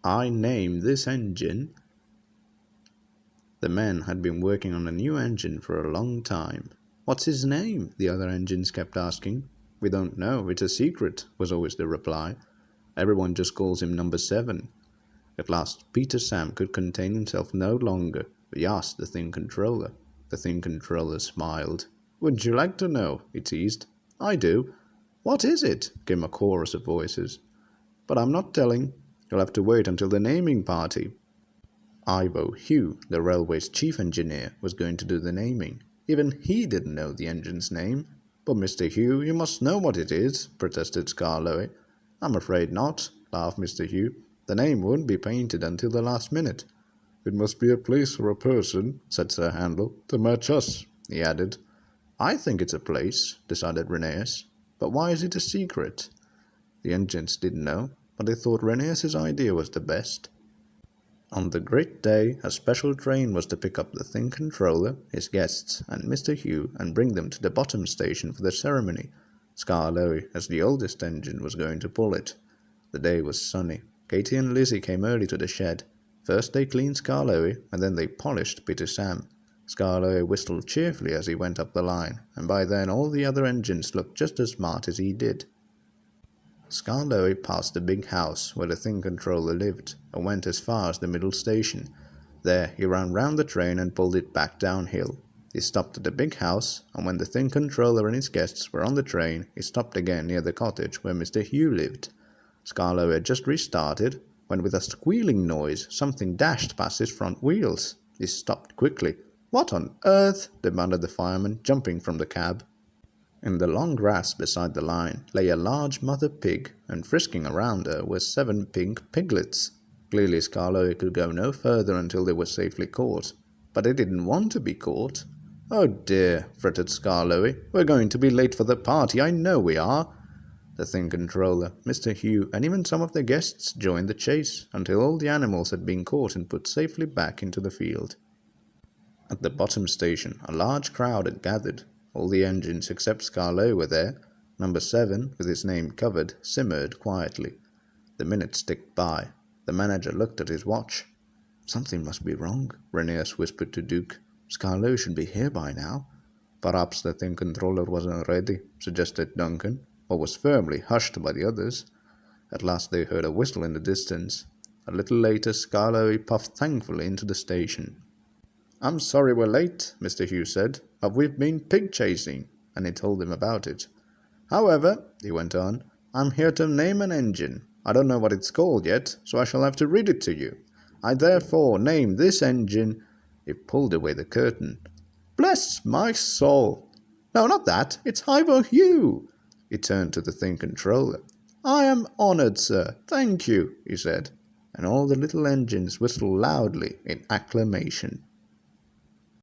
I name this engine. The men had been working on a new engine for a long time. What's his name? The other engines kept asking. We don't know, it's a secret, was always the reply. Everyone just calls him number 7. At last, Peter Sam could contain himself no longer. He asked the thing controller. The thing controller smiled. Wouldn't you like to know? He teased. I do. What is it? Came a chorus of voices. But I'm not telling. You'll have to wait until the naming party. Ivo Hugh, the railway's chief engineer, was going to do the naming. Even he didn't know the engine's name. But Mr. Hugh, you must know what it is, protested Skarloey. I'm afraid not, laughed Mr. Hugh. The name won't be painted until the last minute. It must be a place or a person, said Sir Handel, to match us, he added. I think it's a place, decided Rheneas. But why is it a secret? The engines didn't know, but they thought Rheneas's idea was the best. On the great day, a special train was to pick up the thing controller, his guests, and Mr. Hugh and bring them to the bottom station for the ceremony. Skarloey, as the oldest engine, was going to pull it. The day was sunny. Katy and Lizzie came early to the shed. First they cleaned Skarloey, and then they polished Peter Sam. Skarloey whistled cheerfully as he went up the line, and by then all the other engines looked just as smart as he did. Skarloey passed the big house where the thing controller lived, and went as far as the middle station. There he ran round the train and pulled it back downhill. He stopped at the big house, and when the thing controller and his guests were on the train, he stopped again near the cottage where Mr. Hugh lived. Skarloey had just restarted, when with a squealing noise something dashed past his front wheels. He stopped quickly. What on earth? Demanded the fireman, jumping from the cab. In the long grass beside the line lay a large mother pig, and frisking around her were 7 pink piglets. Clearly Skarloey could go no further until they were safely caught. But they didn't want to be caught. Oh dear, fretted Skarloey. We're going to be late for the party, I know we are. The thing controller, Mr. Hugh, and even some of the guests joined the chase, until all the animals had been caught and put safely back into the field. At the bottom station, a large crowd had gathered. All the engines except Skarloey were there. Number 7, with his name covered, simmered quietly. The minutes ticked by. The manager looked at his watch. Something must be wrong, Rheneas whispered to Duke. Skarloey should be here by now. Perhaps the thing controller wasn't ready, suggested Duncan, but was firmly hushed by the others. At last they heard a whistle in the distance. A little later Skarloey puffed thankfully into the station. I'm sorry we're late, Mr. Hugh said, but we've been pig chasing, and he told him about it. However, he went on, I'm here to name an engine. I don't know what it's called yet, so I shall have to read it to you. I therefore name this engine. He pulled away the curtain. Bless my soul! No, not that. It's Ivo Hugh. He turned to the thing controller. I am honoured, sir. Thank you, he said, and all the little engines whistled loudly in acclamation.